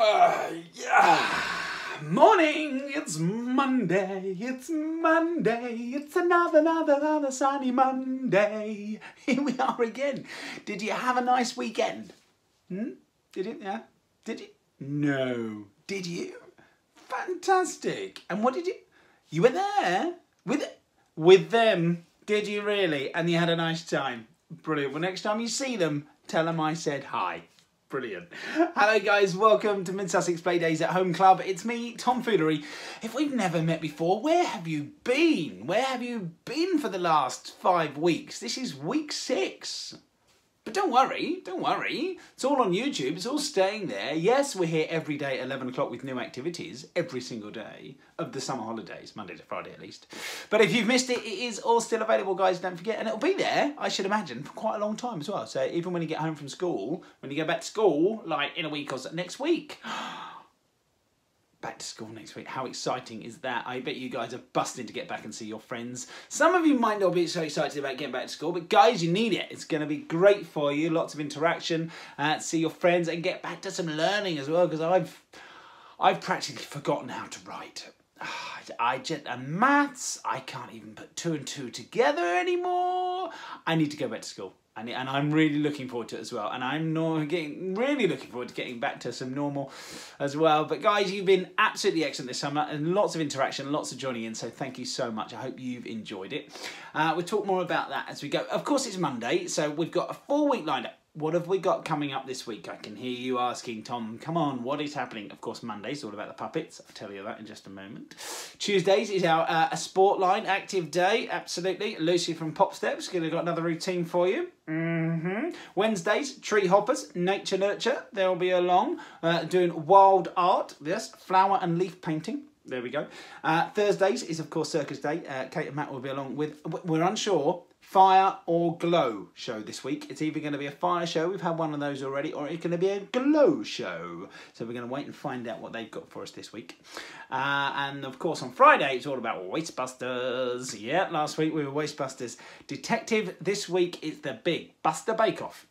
Yeah. Morning, it's Monday, it's another sunny Monday. Here we are again. Did you have a nice weekend? Did you? Yeah? Did you? No. Did you? Fantastic. And what did you? You were there? With them? Did you really? And you had a nice time? Brilliant. Well, next time you see them, tell them I said hi. Brilliant. Hello guys, welcome to Mid Sussex Playdays at Home Club. It's me, Tomfoolerie. If we've never met before, where have you been? Where have you been for the last 5 weeks? This is week 6. But don't worry. It's all on YouTube, it's all staying there. Yes, we're here every day at 11 o'clock with new activities, every single day of the summer holidays, Monday to Friday at least. But if you've missed it, it is all still available, guys, don't forget. And it'll be there, I should imagine, for quite a long time as well. So even when you get home from school, when you go back to school, like in a week or so, next week, back to school next week. How exciting is that? I bet you guys are busting to get back and see your friends. Some of you might not be so excited about getting back to school, but guys, you need it. It's going to be great for you. Lots of interaction, see your friends and get back to some learning as well, because I've practically forgotten how to write. Maths, I can't even put 2 and 2 together anymore. I need to go back to school. And I'm really looking forward to it as well. And I'm really looking forward to getting back to some normal as well. But guys, you've been absolutely excellent this summer and lots of interaction, lots of joining in. So thank you so much. I hope you've enjoyed it. We'll talk more about that as we go. Of course, it's Monday, so we've got a full week lined up. What have we got coming up this week? I can hear you asking, Tom, come on, what is happening? Of course, Monday's all about the puppets. I'll tell you that in just a moment. Tuesdays is our a sport line, active day, absolutely. Lucy from Pop Steps, got another routine for you. Wednesdays, tree hoppers, nature nurture. They'll be along doing wild art, yes, flower and leaf painting. There we go. Thursdays is, of course, Circus Day. Kate and Matt will be along with, we're unsure, Fire or Glow show this week. It's either going to be a fire show, we've had one of those already, or it's going to be a glow show. So we're going to wait and find out what they've got for us this week. And of course on Friday it's all about Wastebusters. Yeah, last week we were Wastebusters Detective. This week it's the Big Buster Bake Off.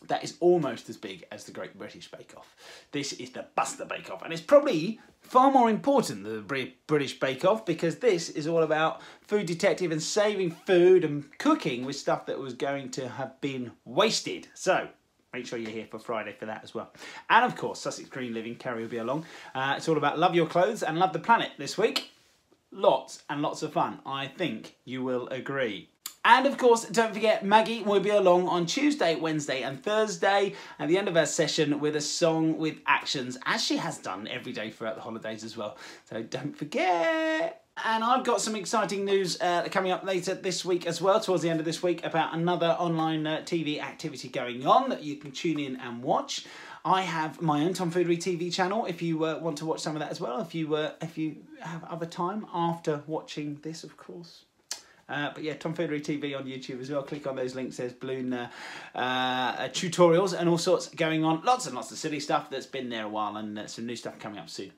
That is almost as big as the Great British Bake Off. This is the Buster Bake Off, and it's probably far more important than the British Bake Off, because this is all about food detective and saving food and cooking with stuff that was going to have been wasted. So make sure you're here for Friday for that as well. And of course, Sussex Green Living, Carrie will be along. It's all about love your clothes and love the planet this week. Lots and lots of fun. I think you will agree. And of course, don't forget, Maggie will be along on Tuesday, Wednesday and Thursday at the end of our session with a song with actions, as she has done every day throughout the holidays as well. So don't forget. And I've got some exciting news coming up later this week as well, towards the end of this week, about another online TV activity going on that you can tune in and watch. I have my own Tomfoolerie TV channel if you want to watch some of that as well, if you have other time after watching this, of course. But yeah, Tomfoolerie TV on YouTube as well. Click on those links. There's balloon tutorials and all sorts going on. Lots and lots of silly stuff that's been there a while, and some new stuff coming up soon.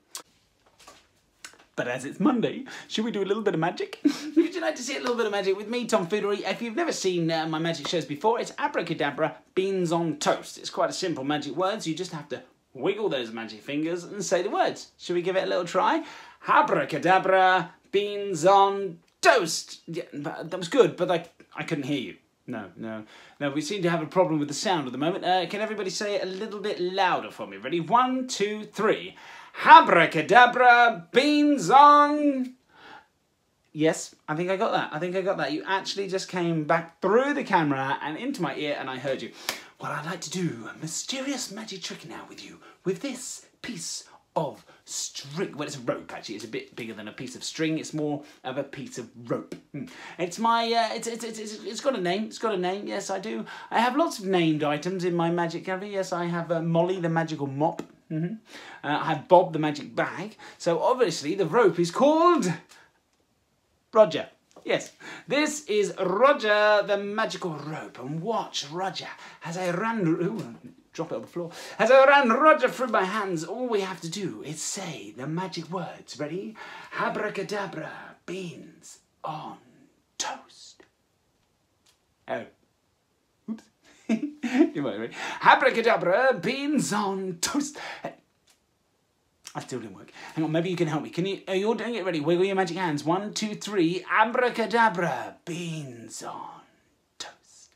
But as it's Monday, should we do a little bit of magic? Would you like to see a little bit of magic with me, Tomfoolerie? If you've never seen my magic shows before, it's abracadabra, beans on toast. It's quite a simple magic words. You just have to wiggle those magic fingers and say the words. Should we give it a little try? Abracadabra, beans on toast. Yeah, that was good, but I couldn't hear you. No, we seem to have a problem with the sound at the moment. Can everybody say it a little bit louder for me? Ready? 1, 2, 3. Abracadabra, beans on... Yes, I think I got that. You actually just came back through the camera and into my ear and I heard you. Well, I'd like to do a mysterious magic trick now with you, with this piece of string. Well, it's a rope actually. It's a bit bigger than a piece of string. It's more of a piece of rope. It's my it's got a name. It's got a name. Yes, I do. I have lots of named items in my magic cabinet. Yes, I have Molly the magical mop. I have Bob the magic bag. So obviously the rope is called Roger. Yes, this is Roger the magical rope, and watch Roger as I run. Ooh, drop it on the floor. As I ran Roger through my hands, all we have to do is say the magic words. Ready? Abracadabra, beans on toast. Oh. Oops. You might ready. Abracadabra, beans on toast. I still didn't work. Hang on, maybe you can help me. Are you all doing it? Ready? Wiggle your magic hands. 1, 2, 3. Abracadabra. Beans on toast.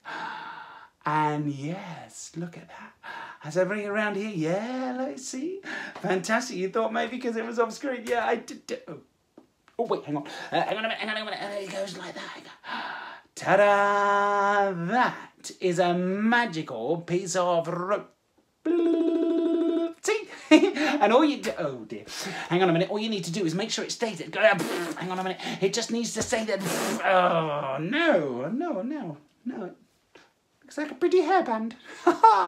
And yes, look at that. Has everything around here? Yeah, let's see. Fantastic. You thought maybe because it was off screen. Yeah, I did. Oh, wait, hang on. Hang on a minute. It goes like that. Ta-da! That is a magical piece of rope. See? And all you do... Oh, dear. Hang on a minute. All you need to do is make sure it stays there. Hang on a minute. It just needs to say that... Oh, no. Looks like a pretty hairband.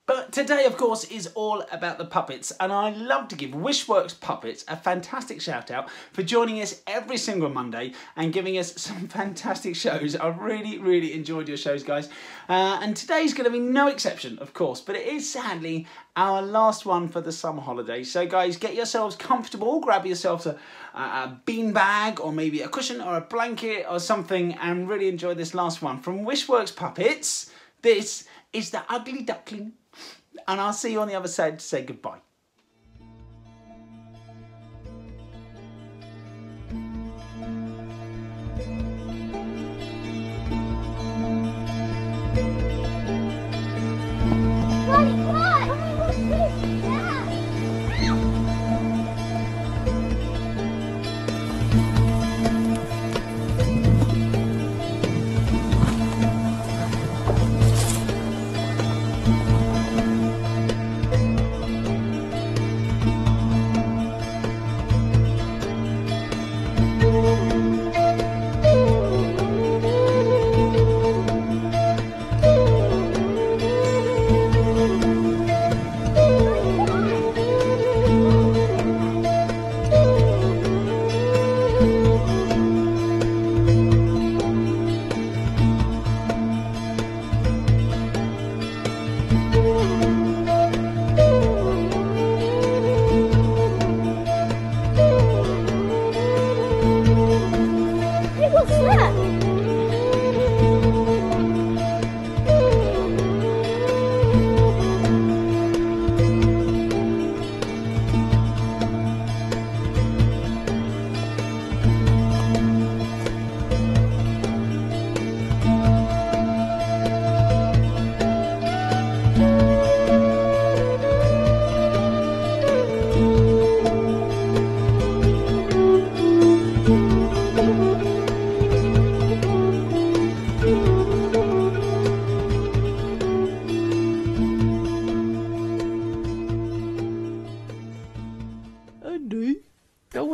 But today, of course, is all about the puppets, and I love to give Wishworks Puppets a fantastic shout out for joining us every single Monday and giving us some fantastic shows. I've really enjoyed your shows, guys. And today's going to be no exception, of course, but it is sadly our last one for the summer holidays. So, guys, get yourselves comfortable, grab yourselves a bean bag or maybe a cushion or a blanket or something and really enjoy this last one. From Wishworks Puppets, this is the Ugly Duckling, and I'll see you on the other side to say goodbye.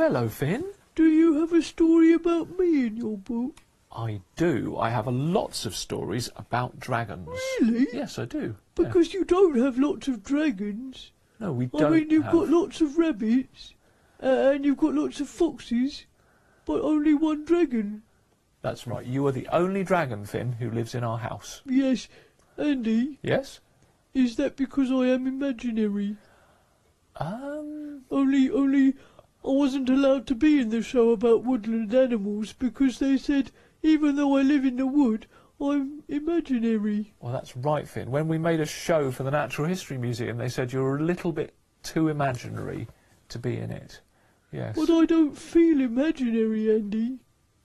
Hello, Finn. Do you have a story about me in your book? I do. I have lots of stories about dragons. Really? Yes, I do. Because you don't have lots of dragons. No, we don't. I mean, you've got lots of rabbits, and you've got lots of foxes, but only one dragon. That's right. You are the only dragon, Finn, who lives in our house. Yes. Andy? Yes? Is that because I am imaginary? Only I wasn't allowed to be in the show about woodland animals because they said even though I live in the wood, I'm imaginary. Well, that's right, Finn. When we made a show for the Natural History Museum, they said you're a little bit too imaginary to be in it. Yes. But I don't feel imaginary, Andy.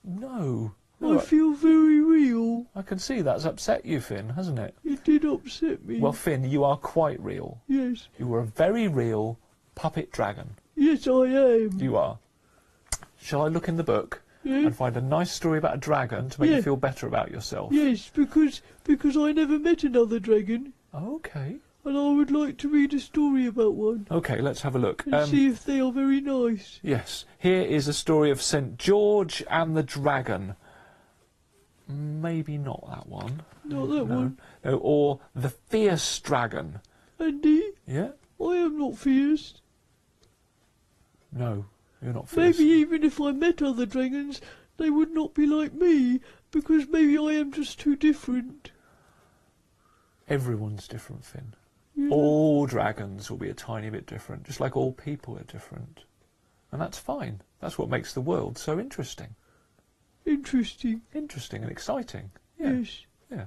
No. I feel very real. I can see that's upset you, Finn, hasn't it? It did upset me. Well, Finn, you are quite real. Yes. You are a very real puppet dragon. Yes, I am. You are. Shall I look in the book and find a nice story about a dragon to make you feel better about yourself? Yes, because I never met another dragon. Okay. And I would like to read a story about one. Okay, let's have a look. And see if they are very nice. Yes. Here is a story of St. George and the Dragon. Maybe not that one. Not that one. No, or The Fierce Dragon. Andy? Yeah? I am not fierce. No, you're not fierce. Maybe even if I met other dragons, they would not be like me, because maybe I am just too different. Everyone's different, Finn. Yeah. All dragons will be a tiny bit different, just like all people are different. And that's fine. That's what makes the world so interesting. Interesting. Interesting and exciting. Yeah. Yes. Yeah.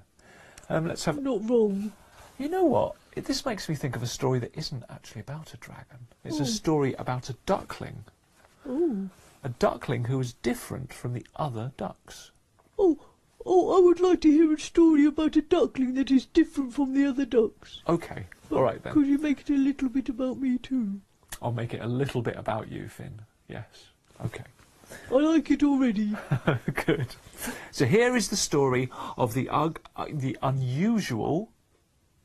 Let's have... Not wrong. You know what? This makes me think of a story that isn't actually about a dragon. It's a story about a duckling. Oh. A duckling who was different from the other ducks. Oh, I would like to hear a story about a duckling that is different from the other ducks. Okay, But all right then. Could you make it a little bit about me too? I'll make it a little bit about you, Finn. Yes. Okay. I like it already. Good. So here is the story of the unusual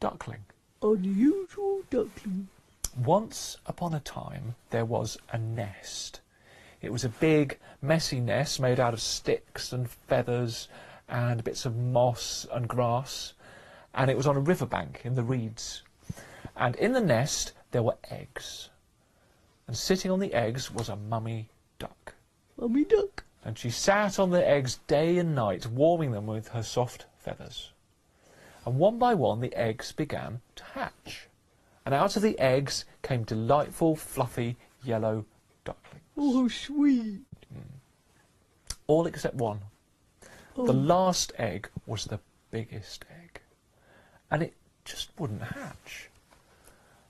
duckling. Unusual Duckling. Once upon a time, there was a nest. It was a big, messy nest made out of sticks and feathers and bits of moss and grass, and it was on a riverbank in the reeds. And in the nest, there were eggs. And sitting on the eggs was a mummy duck. Mummy duck. And she sat on the eggs day and night, warming them with her soft feathers. And one by one, the eggs began to hatch. And out of the eggs came delightful, fluffy, yellow ducklings. Oh, how sweet. All except one. Oh. The last egg was the biggest egg. And it just wouldn't hatch.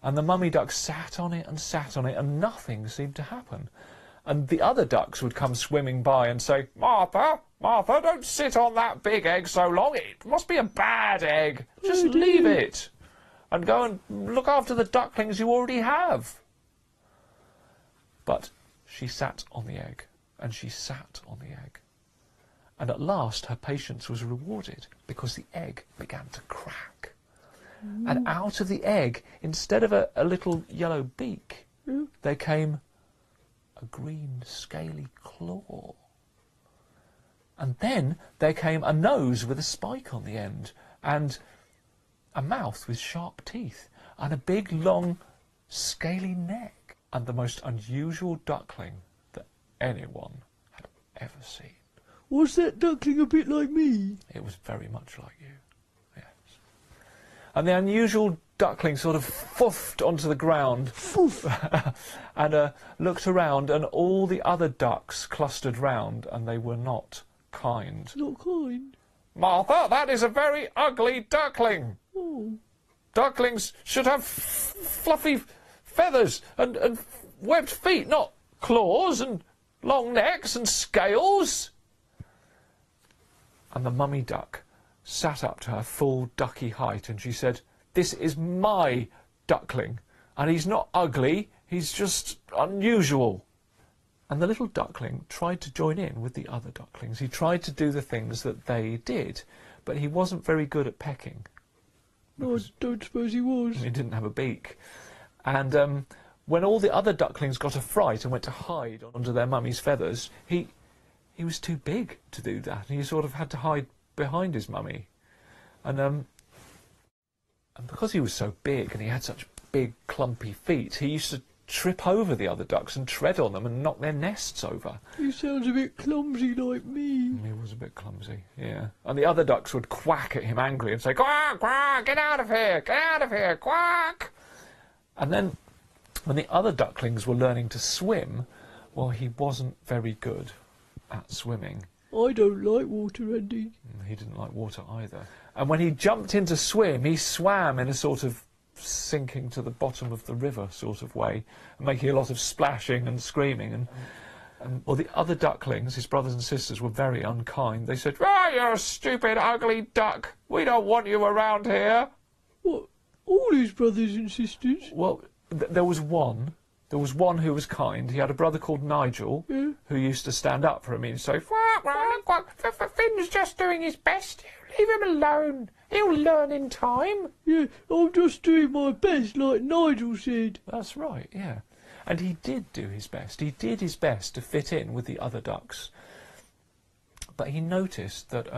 And the mummy duck sat on it, and nothing seemed to happen. And the other ducks would come swimming by and say, Martha, Martha, don't sit on that big egg so long. It must be a bad egg. Just leave it. And go and look after the ducklings you already have. But she sat on the egg, and she sat on the egg. And at last her patience was rewarded, because the egg began to crack. And out of the egg, instead of a little yellow beak, there came a green scaly claw. And then there came a nose with a spike on the end, and a mouth with sharp teeth, and a big, long, scaly neck, and the most unusual duckling that anyone had ever seen. Was that duckling a bit like me? It was very much like you, yes. And the unusual duckling sort of foofed onto the ground and looked around, and all the other ducks clustered round, and they were not kind. Not kind. Martha, that is a very ugly duckling. Oh. Ducklings should have fluffy feathers and webbed feet, not claws and long necks and scales. And the mummy duck sat up to her full ducky height, and she said, This is my duckling, and he's not ugly, he's just unusual. And the little duckling tried to join in with the other ducklings. He tried to do the things that they did, but he wasn't very good at pecking. No, I don't suppose he was. He didn't have a beak. And when all the other ducklings got a fright and went to hide under their mummy's feathers, he was too big to do that. He sort of had to hide behind his mummy. And because he was so big and he had such big, clumpy feet, he used to trip over the other ducks and tread on them and knock their nests over. He sounds a bit clumsy like me. He was a bit clumsy, yeah. And the other ducks would quack at him angrily and say, Quack, quack, get out of here, quack. And then, when the other ducklings were learning to swim, well, he wasn't very good at swimming. I don't like water, Andy. He didn't like water either. And when he jumped in to swim, he swam in a sort of sinking to the bottom of the river sort of way, making a lot of splashing and screaming. And well, the other ducklings, his brothers and sisters, were very unkind. They said, you're a stupid, ugly duck. We don't want you around here. What? All his brothers and sisters? Well, there was one. There was one who was kind. He had a brother called Nigel, who used to stand up for him and say, Finn's just doing his best. Leave him alone. He'll learn in time. Yeah, I'm just doing my best, like Nigel said. That's right, yeah. And he did do his best. He did his best to fit in with the other ducks. But he noticed that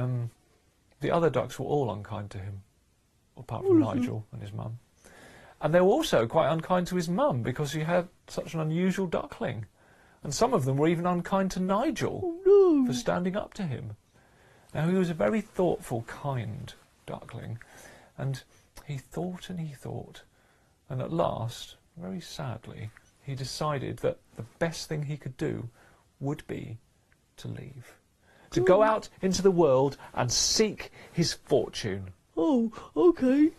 the other ducks were all unkind to him, apart from Nigel and his mum. And they were also quite unkind to his mum, because he had such an unusual duckling. And some of them were even unkind to Nigel for standing up to him. Now, he was a very thoughtful, kind duckling, and he thought and he thought, and at last, very sadly, he decided that the best thing he could do would be to leave. To go out into the world and seek his fortune. Oh, okay.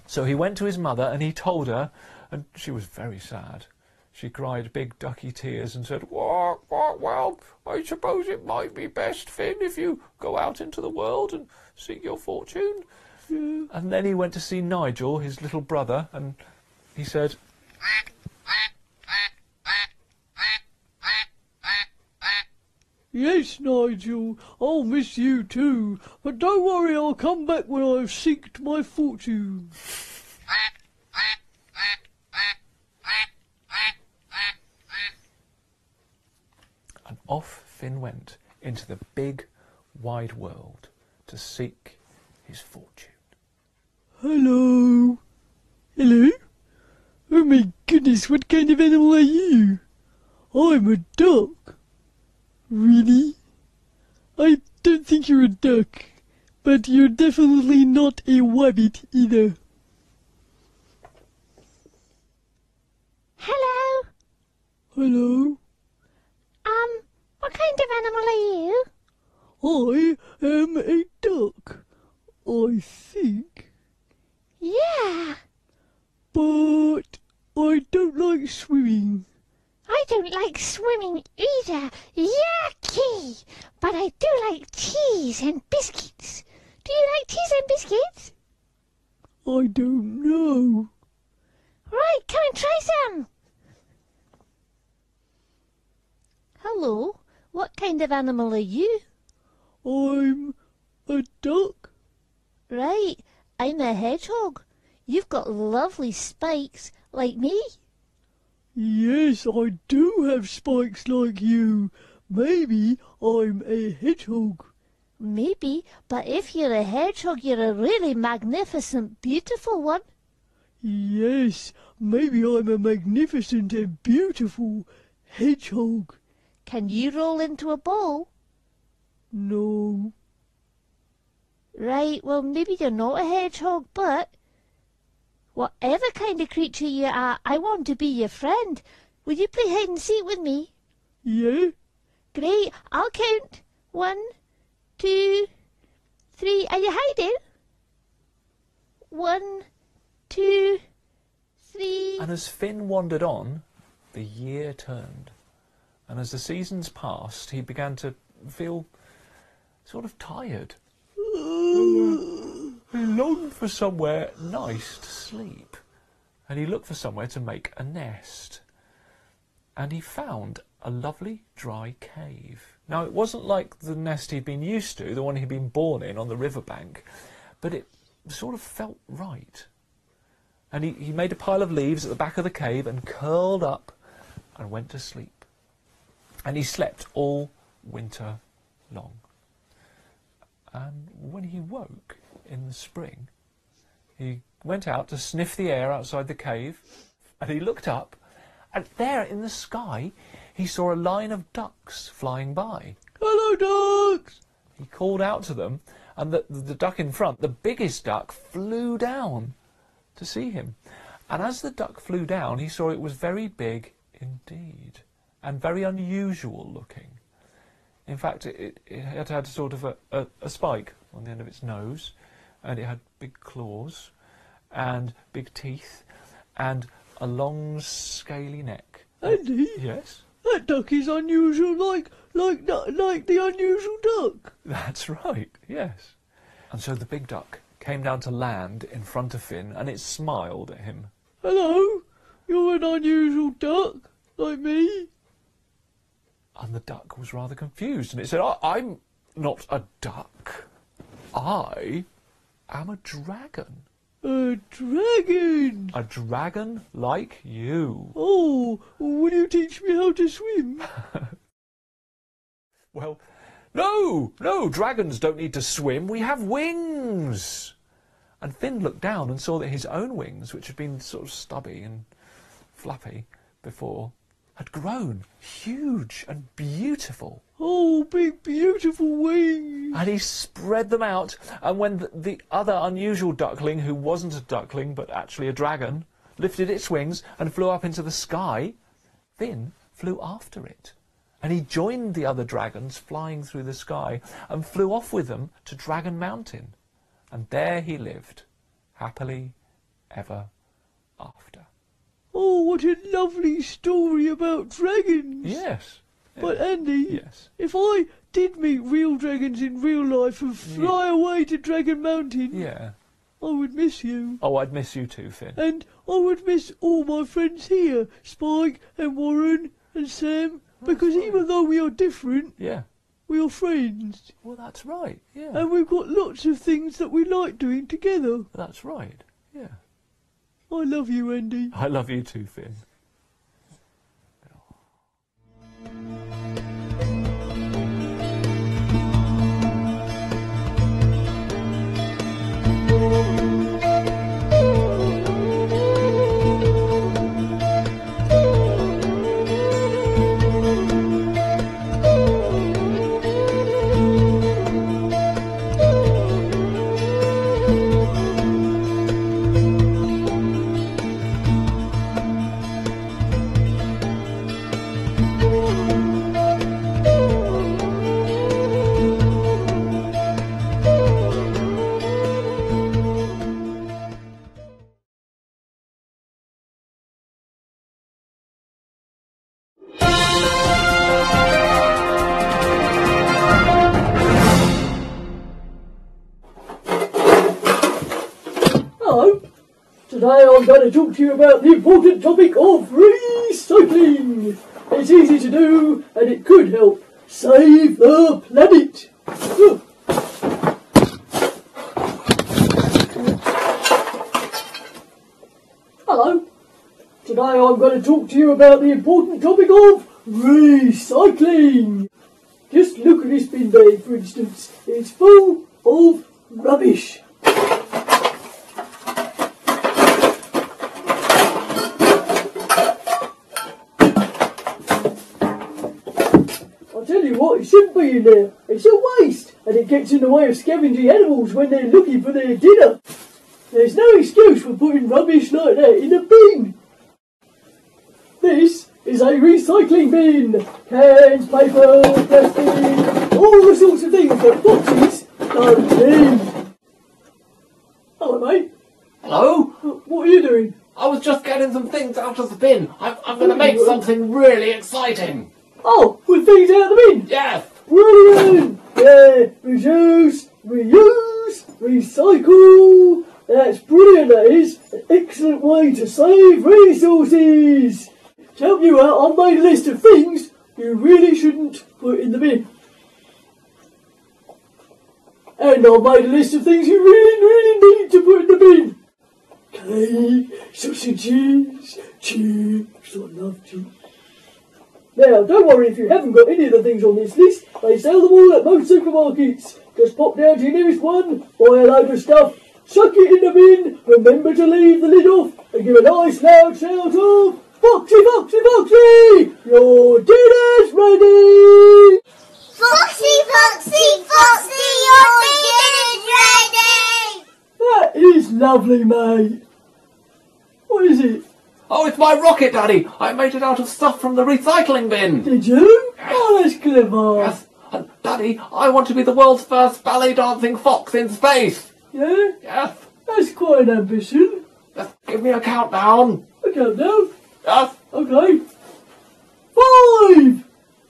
So he went to his mother and he told her, and she was very sad. She cried big ducky tears and said, "What, well, I suppose it might be best, Finn, if you go out into the world and seek your fortune." Yeah. And then he went to see Nigel, his little brother, and he said, Yes, Nigel, I'll miss you too, but don't worry, I'll come back when I've seeked my fortune. and off Finn went into the big, wide world to seek his fortune. Hello? Hello? Oh my goodness, what kind of animal are you? I'm a duck. Really? I don't think you're a duck, but you're definitely not a rabbit either. Hello. Hello? What kind of animal are you? I am a duck, I think. Yeah, But I don't like swimming. I don't like swimming either. Yucky! But I do like cheese and biscuits. Do you like cheese and biscuits? I don't know. Right, come and try some. Hello, what kind of animal are you? I'm a duck. Right, I'm a hedgehog. You've got lovely spikes, like me. Yes, I do have spikes like you. Maybe I'm a hedgehog. Maybe, but if you're a hedgehog, you're a really magnificent, beautiful one. Yes, maybe I'm a magnificent and beautiful hedgehog. Can you roll into a ball? No. Right, well, maybe you're not a hedgehog, but whatever kind of creature you are, I want to be your friend. Will you play hide and seek with me? Yeah? Great, I'll count. 1, 2, 3. Are you hiding? 1, 2, 3. And as Finn wandered on, the year turned. And as the seasons passed, he began to feel sort of tired. He longed for somewhere nice to sleep. And he looked for somewhere to make a nest. And he found a lovely dry cave. Now, it wasn't like the nest he'd been used to, the one he'd been born in on the riverbank, but it sort of felt right. And he made a pile of leaves at the back of the cave and curled up and went to sleep. And he slept all winter long. And when he woke in the spring, he went out to sniff the air outside the cave, and he looked up, and there in the sky he saw a line of ducks flying by. Hello, ducks! He called out to them, and the duck in front, the biggest duck, flew down to see him. And as the duck flew down, he saw it was very big indeed, and very unusual looking. In fact, it had sort of a spike on the end of its nose, and it had big claws, and big teeth, and a long, scaly neck. Andy? Yes? That duck is unusual, like the unusual duck. That's right, yes. And so the big duck came down to land in front of Finn, and it smiled at him. Hello? You're an unusual duck, like me? And the duck was rather confused, and it said, I'm not a duck. I am a dragon. A dragon? A dragon like you. Oh, will you teach me how to swim? Well, no, dragons don't need to swim. We have wings. And Finn looked down and saw that his own wings, which had been sort of stubby and flappy before, had grown huge and beautiful. Oh, big beautiful wings. And he spread them out, and when the other unusual duckling, who wasn't a duckling but actually a dragon, lifted its wings and flew up into the sky, Finn flew after it. And he joined the other dragons flying through the sky and flew off with them to Dragon Mountain. And there he lived, happily ever after. Oh, what a lovely story about dragons. Yes. But Andy, Yes. if I did meet real dragons in real life and fly away to Dragon Mountain, Yeah. I would miss you. Oh, I'd miss you too, Finn. And I would miss all my friends here, Spike and Warren and Sam, because even though we are different, Yeah. we are friends. Well, that's right. Yeah. And we've got lots of things that we like doing together. That's right. Yeah. I love you, Andy. I love you too, Finn. Hello. Today I'm going to talk to you about the important topic of recycling. It's easy to do and it could help save the planet. Hello. Today I'm going to talk to you about the important topic of recycling. Just look at this bin bag, for instance. It's full of rubbish. I'll tell you what, it shouldn't be in there. It's a waste, and it gets in the way of scavenging animals when they're looking for their dinner. There's no excuse for putting rubbish like that in a bin. This is a recycling bin. Cans, paper, plastic, all the sorts of things that boxes don't need. Hello, mate. Hello? What are you doing? I was just getting some things out of the bin. I'm going to make something really exciting. Oh, with things out of the bin? Yes. Brilliant! Yeah, reduce, reuse, recycle. That's brilliant, that is. An excellent way to save resources. To help you out, I've made a list of things you really shouldn't put in the bin. And I've made a list of things you really need to put in the bin. Cake, sausages, chips, I love chips. Now, don't worry if you haven't got any of the things on this list. They sell them all at most supermarkets. Just pop down to your nearest one, buy a load of stuff, chuck it in the bin, remember to leave the lid off, and give a nice loud shout of, Foxy, Foxy, Foxy! Your dinner's ready! Foxy, Foxy, Foxy, your dinner's ready! That is lovely, mate. What is it? Oh, it's my rocket, Daddy. I made it out of stuff from the recycling bin. Did you? Oh, that's clever. Yes. And, Daddy, I want to be the world's first ballet dancing fox in space. Yeah? Yes. That's quite an ambition. Just give me a countdown. A countdown? Yes. Okay. 5,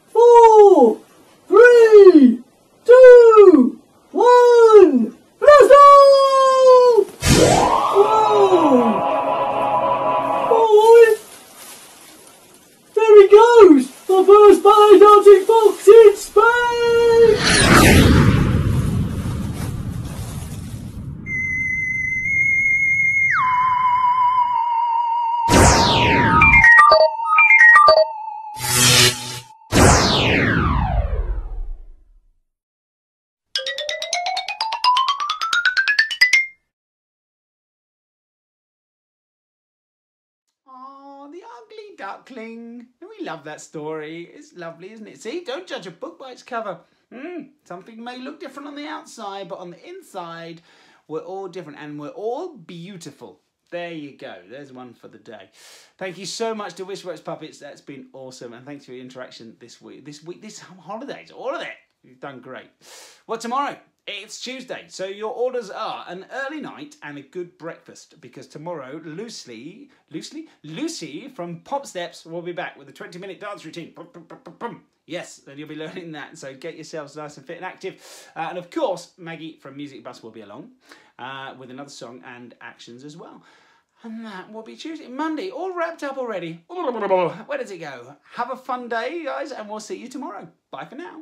4, 3, 2, 1. Blast off! Whoa! Boy! There he goes! The first ballet dancing fox in space! Oh, the Ugly Duckling. We love that story. It's lovely, isn't it? See, don't judge a book by its cover. Something may look different on the outside, but on the inside, we're all different and we're all beautiful. There you go. There's one for the day. Thank you so much to Wishworks Puppets. That's been awesome. And thanks for your interaction this holidays, all of it. You've done great. Well, tomorrow It's Tuesday, so your orders are an early night and a good breakfast, because tomorrow Lucy from Pop Steps will be back with a 20-minute dance routine. Yes, and you'll be learning that, so get yourselves nice and fit and active. And of course, Maggie from Music Bus will be along with another song and actions as well. And that will be Tuesday. Monday, all wrapped up already. Where does it go? Have a fun day, guys, and we'll see you tomorrow. Bye for now.